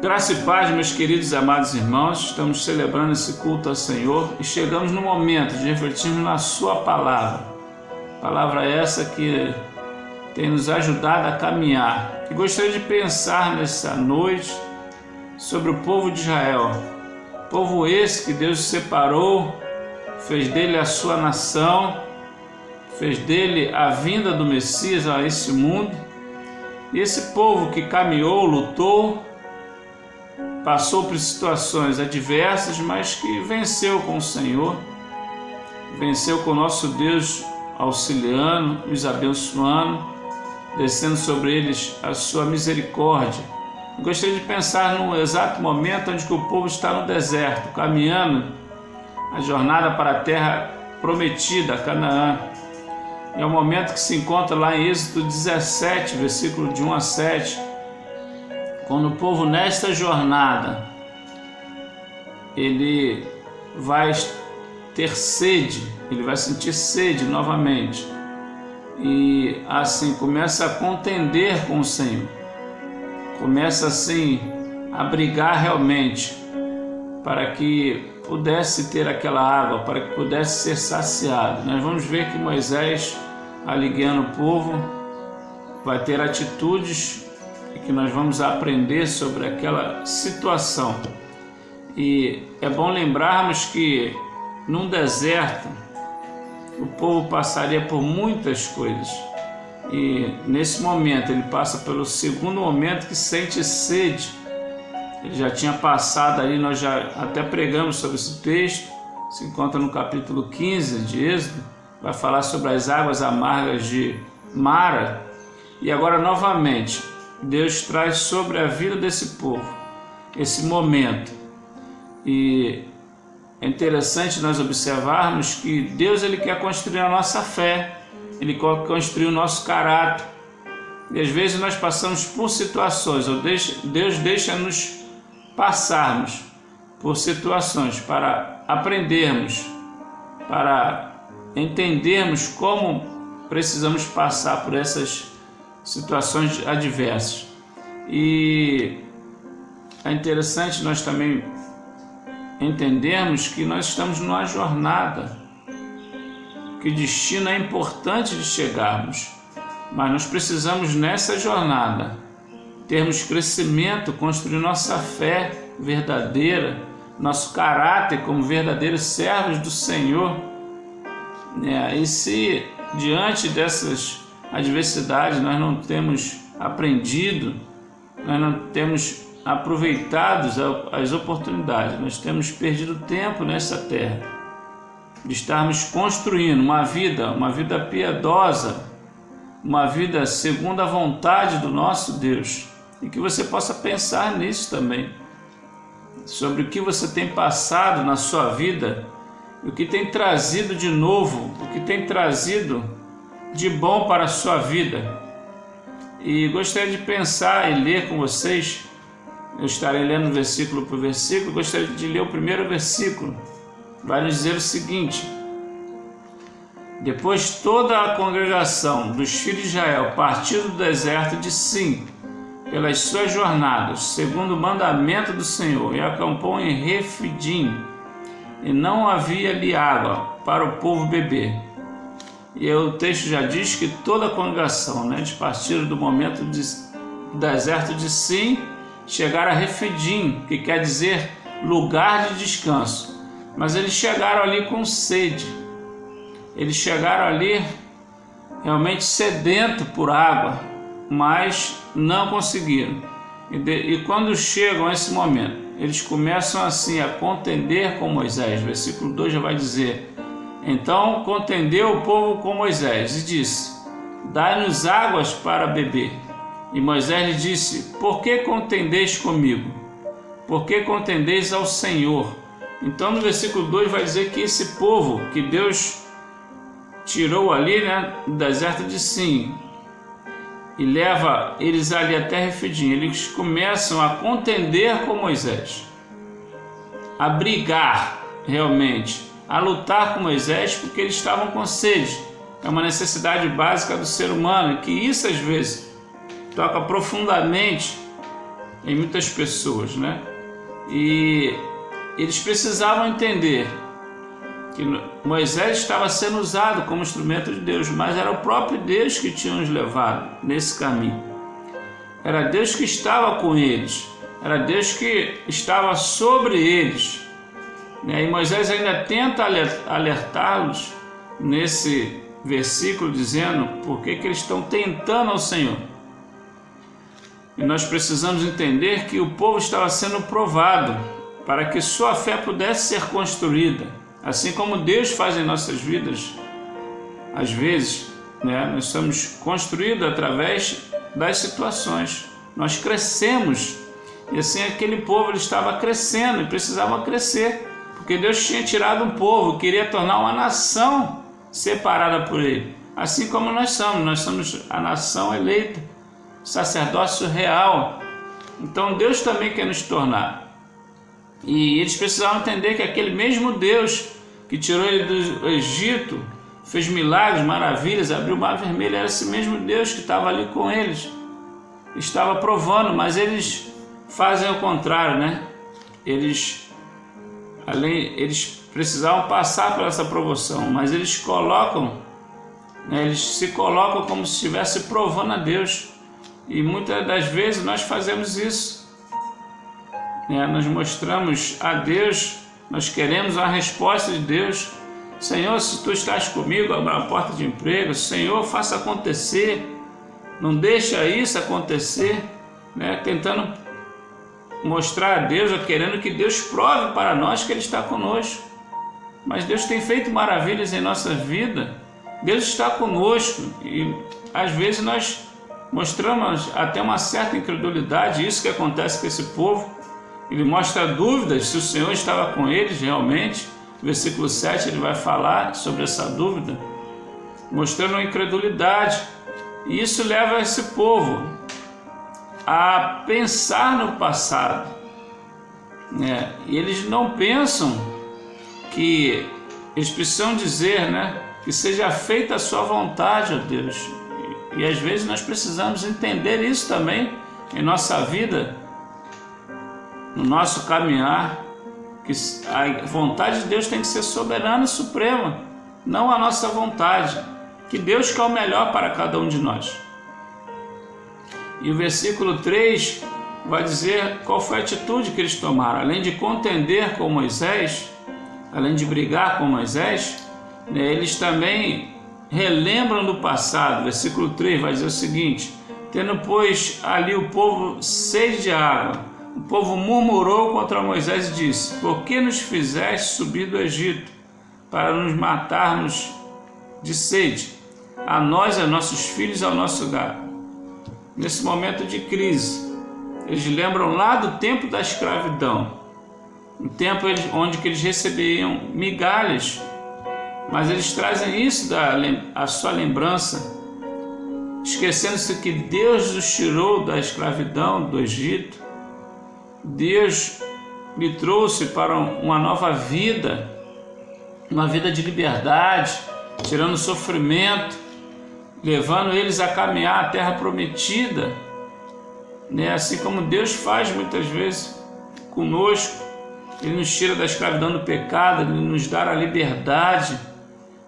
Graça e paz, meus queridos e amados irmãos, estamos celebrando esse culto ao Senhor e chegamos no momento de refletirmos na Sua palavra. Palavra essa que tem nos ajudado a caminhar. E gostaria de pensar nessa noite sobre o povo de Israel. Povo esse que Deus separou, fez dele a sua nação, fez dele a vinda do Messias a esse mundo. E esse povo que caminhou, lutou, passou por situações adversas, mas que venceu com o Senhor, venceu com o nosso Deus auxiliando, os abençoando, descendo sobre eles a sua misericórdia. Eu gostaria de pensar no exato momento onde que o povo está no deserto, caminhando a jornada para a terra prometida, Canaã. É o momento que se encontra lá em Êxodo 17, versículo de 1 a 7, quando o povo nesta jornada, ele vai ter sede, ele vai sentir sede novamente, e assim começa a contender com o Senhor, começa assim a brigar realmente, para que pudesse ter aquela água, para que pudesse ser saciado. Nós vamos ver que Moisés, ali guiando o povo, vai ter atitudes que nós vamos aprender sobre aquela situação. E é bom lembrarmos que num deserto o povo passaria por muitas coisas, e nesse momento ele passa pelo segundo momento que sente sede. Ele já tinha passado ali, nós já até pregamos sobre esse texto, se encontra no capítulo 15 de Êxodo, vai falar sobre as águas amargas de Mara. E agora novamente Deus traz sobre a vida desse povo esse momento. E é interessante nós observarmos que Deus ele quer construir a nossa fé, Ele quer construir o nosso caráter. E às vezes nós passamos por situações, ou Deus deixa-nos passarmos por situações para aprendermos, para entendermos como precisamos passar por essas situações adversas. E é interessante nós também entendermos que nós estamos numa jornada, que o destino é importante de chegarmos, mas nós precisamos nessa jornada termos crescimento, construir nossa fé verdadeira, nosso caráter como verdadeiros servos do Senhor. E se diante dessas adversidades nós não temos aprendido, nós não temos aproveitado as oportunidades, nós temos perdido tempo nessa terra, de estarmos construindo uma vida piedosa, uma vida segundo a vontade do nosso Deus. E que você possa pensar nisso também, sobre o que você tem passado na sua vida, o que tem trazido de novo, o que tem trazido de bom para a sua vida. E gostaria de pensar e ler com vocês, eu estarei lendo versículo por versículo, gostaria de ler o primeiro versículo. Vai nos dizer o seguinte: depois toda a congregação dos filhos de Israel partiu do deserto de Sim, pelas suas jornadas, segundo o mandamento do Senhor, e acampou em Refidim, e não havia ali água para o povo beber. E o texto já diz que toda a congregação, eles partiram do momento do deserto de Sim, chegaram a Refidim, que quer dizer lugar de descanso. Mas eles chegaram ali com sede, eles chegaram ali realmente sedento por água, mas não conseguiram. E quando chegam a esse momento, eles começam assim a contender com Moisés. Versículo 2 já vai dizer: então contendeu o povo com Moisés e disse: dai-nos águas para beber. E Moisés lhe disse: por que contendeis comigo? Por que contendeis ao Senhor? Então no versículo 2 vai dizer que esse povo que Deus tirou ali, do deserto de Sim, e leva eles ali até Refidim, eles começam a contender com Moisés, a brigar realmente, a lutar com Moisés, porque eles estavam com sede. É uma necessidade básica do ser humano, que isso às vezes toca profundamente em muitas pessoas, né? E eles precisavam entender que Moisés estava sendo usado como instrumento de Deus, mas era o próprio Deus que tinha os levado nesse caminho. Era Deus que estava com eles, era Deus que estava sobre eles. E Moisés ainda tenta alertá-los nesse versículo, dizendo por que eles estão tentando ao Senhor. E nós precisamos entender que o povo estava sendo provado para que sua fé pudesse ser construída. Assim como Deus faz em nossas vidas, às vezes, né, nós somos construídos através das situações. Nós crescemos. E assim aquele povo ele estava crescendo e precisava crescer. Porque Deus tinha tirado um povo, queria tornar uma nação separada por Ele. Assim como nós somos a nação eleita, sacerdócio real. Então Deus também quer nos tornar. E eles precisavam entender que aquele mesmo Deus que tirou ele do Egito, fez milagres, maravilhas, abriu o mar vermelho, era esse mesmo Deus que estava ali com eles. Estava provando, mas eles fazem o contrário, né? Eles precisavam passar por essa provação, mas eles se colocam como se estivesse provando a Deus. E muitas das vezes nós fazemos isso. Nós mostramos a Deus, nós queremos a resposta de Deus. Senhor, se tu estás comigo, abra a porta de emprego. Senhor, faça acontecer. Não deixa isso acontecer, tentando mostrar a Deus, querendo que Deus prove para nós que Ele está conosco. Mas Deus tem feito maravilhas em nossa vida. Deus está conosco e às vezes nós mostramos até uma certa incredulidade. Isso que acontece com esse povo. Ele mostra dúvidas se o Senhor estava com eles realmente. No versículo 7 ele vai falar sobre essa dúvida, mostrando a incredulidade. E isso leva esse povo a pensar no passado. E eles não pensam que eles precisam dizer, que seja feita a sua vontade, ó Deus. E às vezes nós precisamos entender isso também em nossa vida, no nosso caminhar, que a vontade de Deus tem que ser soberana e suprema, não a nossa vontade, que Deus quer o melhor para cada um de nós. E o versículo 3 vai dizer qual foi a atitude que eles tomaram. Além de contender com Moisés, além de brigar com Moisés, eles também relembram do passado. Versículo 3 vai dizer o seguinte: tendo, pois, ali o povo sede de água, o povo murmurou contra Moisés e disse: por que nos fizeste subir do Egito para nos matarmos de sede, a nós, a nossos filhos e ao nosso gado? Nesse momento de crise, eles lembram lá do tempo da escravidão, um tempo onde eles recebiam migalhas, mas eles trazem isso a sua lembrança, esquecendo-se que Deus os tirou da escravidão do Egito. Deus lhe trouxe para uma nova vida, uma vida de liberdade, tirando o sofrimento, levando eles a caminhar a terra prometida, assim como Deus faz muitas vezes conosco. Ele nos tira da escravidão do pecado, Ele nos dá a liberdade.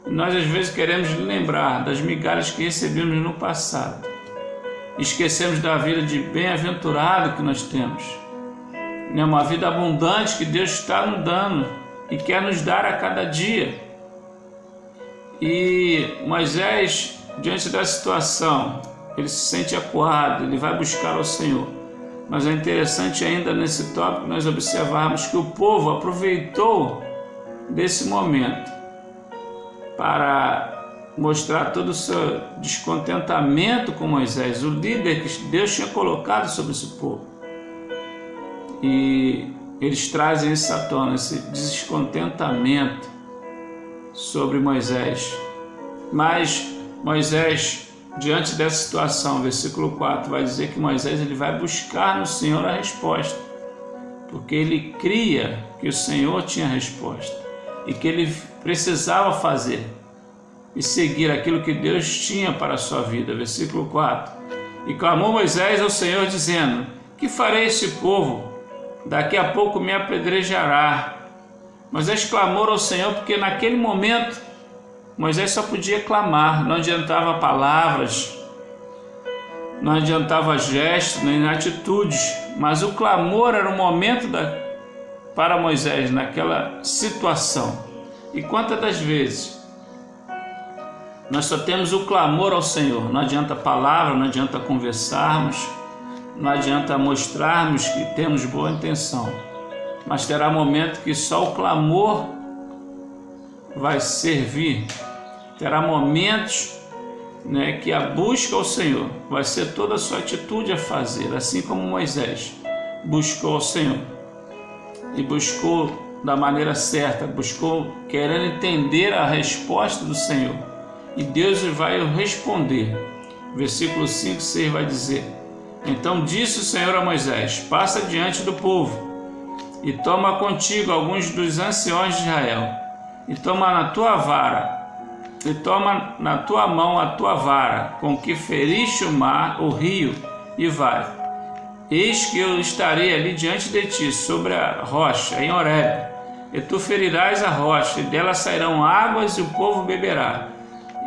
E nós às vezes queremos lembrar das migalhas que recebemos no passado. Esquecemos da vida de bem-aventurado que nós temos. Uma vida abundante que Deus está nos dando e quer nos dar a cada dia. E Moisés, diante da situação, ele se sente acuado, ele vai buscar ao Senhor. Mas é interessante ainda nesse tópico nós observarmos que o povo aproveitou desse momento para mostrar todo o seu descontentamento com Moisés, o líder que Deus tinha colocado sobre esse povo. E eles trazem isso à tona, esse descontentamento sobre Moisés. Mas Moisés, diante dessa situação, versículo 4, vai dizer que Moisés ele vai buscar no Senhor a resposta, porque ele cria que o Senhor tinha a resposta e que ele precisava fazer e seguir aquilo que Deus tinha para a sua vida. Versículo 4: e clamou Moisés ao Senhor, dizendo: Que farei esse povo? Daqui a pouco me apedrejará. Moisés clamou ao Senhor, porque naquele momento Moisés só podia clamar, não adiantava palavras, não adiantava gestos, nem atitudes, mas o clamor era o momento para Moisés naquela situação. E quantas das vezes nós só temos o clamor ao Senhor, não adianta palavra, não adianta conversarmos, não adianta mostrarmos que temos boa intenção, mas terá momento que só o clamor vai servir. Terá momentos, que a busca ao Senhor vai ser toda a sua atitude a fazer, assim como Moisés buscou ao Senhor e buscou da maneira certa, buscou querendo entender a resposta do Senhor, e Deus vai responder. Versículo 5 e 6 vai dizer: então disse o Senhor a Moisés: passa diante do povo e toma contigo alguns dos anciões de Israel, e toma na tua mão a tua vara, com que feriste o rio, e vai. Eis que eu estarei ali diante de ti, sobre a rocha, em Horebe, e tu ferirás a rocha, e dela sairão águas, e o povo beberá.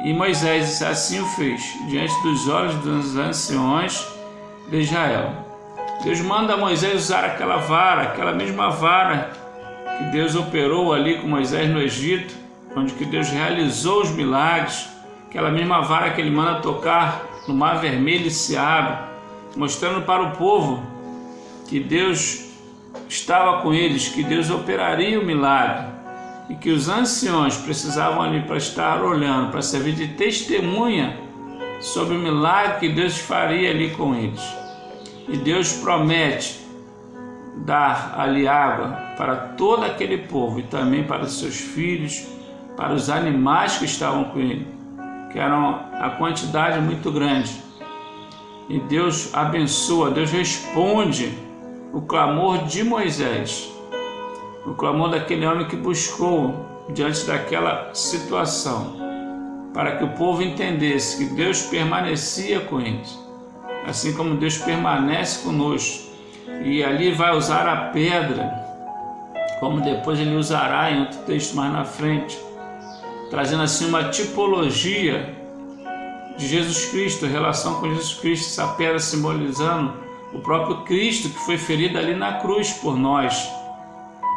E Moisés assim o fez, diante dos olhos dos anciões de Israel. Deus manda a Moisés usar aquela vara, aquela mesma vara que Deus operou ali com Moisés no Egito, onde que Deus realizou os milagres, aquela mesma vara que ele manda tocar no Mar Vermelho e se abre, mostrando para o povo que Deus estava com eles, que Deus operaria o milagre, e que os anciões precisavam ali para estar olhando, para servir de testemunha sobre o milagre que Deus faria ali com eles. E Deus promete dar ali água para todo aquele povo, e também para os seus filhos, para os animais que estavam com ele, que eram a quantidade muito grande. E Deus abençoa, Deus responde o clamor de Moisés, o clamor daquele homem que buscou diante daquela situação, para que o povo entendesse que Deus permanecia com eles, assim como Deus permanece conosco. E ali vai usar a pedra, como depois ele usará em outro texto mais na frente, trazendo assim uma tipologia de Jesus Cristo, a relação com Jesus Cristo, essa pedra simbolizando o próprio Cristo, que foi ferido ali na cruz por nós,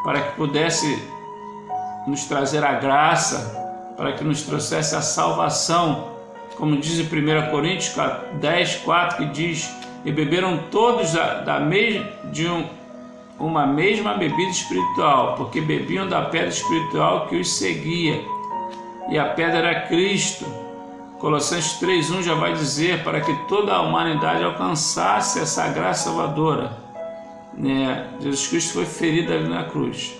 para que pudesse nos trazer a graça, para que nos trouxesse a salvação, como diz em 1 Coríntios 10, 4, que diz: e beberam todos de uma mesma bebida espiritual, porque bebiam da pedra espiritual que os seguia, e a pedra era Cristo. Colossenses 3:1 já vai dizer: para que toda a humanidade alcançasse essa graça salvadora. Jesus Cristo foi ferido ali na cruz,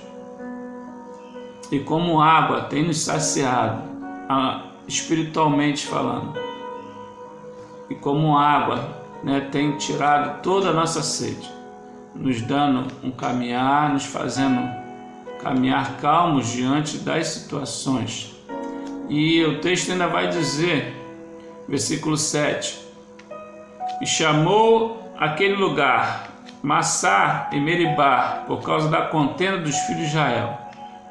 e como água tem nos saciado, espiritualmente falando, e como água tem tirado toda a nossa sede, nos dando um caminhar, nos fazendo caminhar calmos diante das situações. E o texto ainda vai dizer, versículo 7, e chamou aquele lugar Massá e Meribá, por causa da contenda dos filhos de Israel,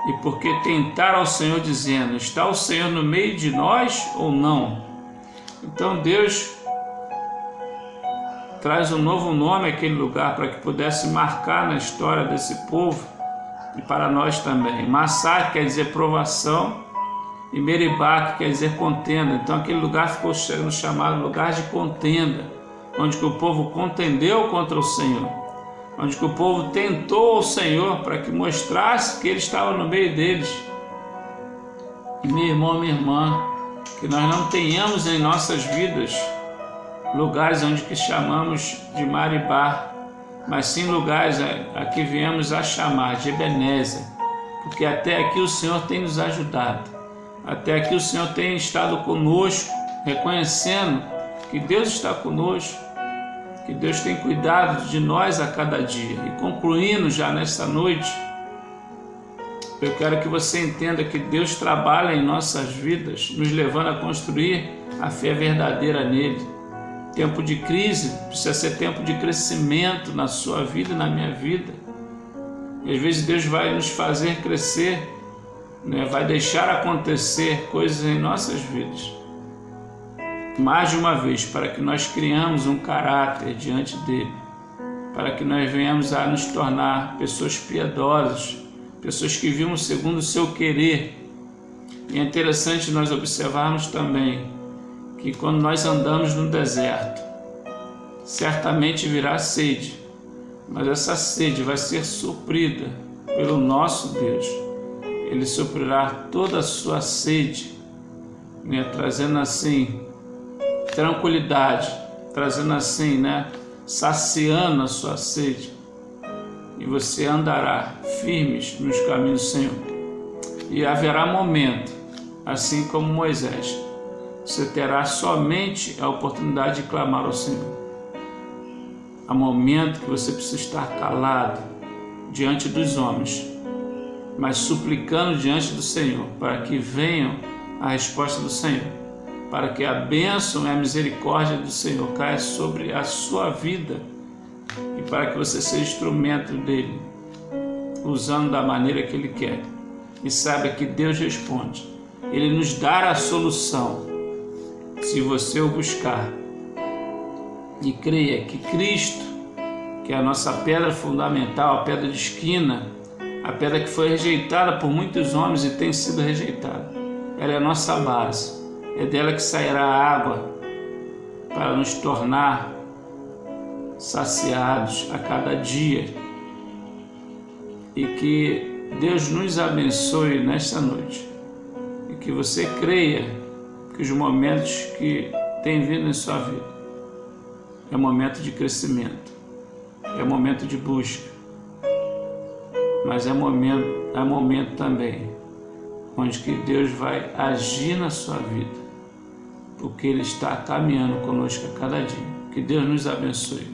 e porque tentaram ao Senhor, dizendo: está o Senhor no meio de nós ou não? Então Deus traz um novo nome àquele lugar, para que pudesse marcar na história desse povo e para nós também. Massá quer dizer provação, e Meribá que quer dizer contenda. Então aquele lugar ficou sendo chamado lugar de contenda, onde que o povo contendeu contra o Senhor, onde que o povo tentou o Senhor para que mostrasse que Ele estava no meio deles. E meu irmão, minha irmã, que nós não tenhamos em nossas vidas lugares onde que chamamos de Maribá, mas sim lugares a que viemos a chamar de Ebenezer, porque até aqui o Senhor tem nos ajudado, até aqui o Senhor tem estado conosco, reconhecendo que Deus está conosco, que Deus tem cuidado de nós a cada dia. E concluindo já nesta noite, eu quero que você entenda que Deus trabalha em nossas vidas, nos levando a construir a fé verdadeira nele. Tempo de crise precisa ser tempo de crescimento na sua vida e na minha vida. E às vezes Deus vai nos fazer crescer, né? Vai deixar acontecer coisas em nossas vidas, mais de uma vez, para que nós criamos um caráter diante dele, para que nós venhamos a nos tornar pessoas piedosas, pessoas que vivem segundo o seu querer. E é interessante nós observarmos também que quando nós andamos no deserto, certamente virá sede, mas essa sede vai ser suprida pelo nosso Deus. Ele suprirá toda a sua sede, né? Trazendo assim tranquilidade, trazendo assim, né? Saciando a sua sede, e você andará firmes nos caminhos do Senhor. E haverá momento, assim como Moisés, você terá somente a oportunidade de clamar ao Senhor. Há momento que você precisa estar calado diante dos homens, mas suplicando diante do Senhor, para que venham a resposta do Senhor, para que a bênção e a misericórdia do Senhor caia sobre a sua vida, e para que você seja instrumento dele, usando da maneira que ele quer. E saiba que Deus responde. Ele nos dará a solução, se você o buscar. E creia que Cristo, que é a nossa pedra fundamental, a pedra de esquina, a pedra que foi rejeitada por muitos homens e tem sido rejeitada, ela é a nossa base. É dela que sairá a água para nos tornar saciados a cada dia. E que Deus nos abençoe nesta noite, e que você creia que os momentos que têm vindo em sua vida é momento de crescimento, é momento de busca, mas é momento também onde que Deus vai agir na sua vida, porque Ele está caminhando conosco a cada dia. Que Deus nos abençoe.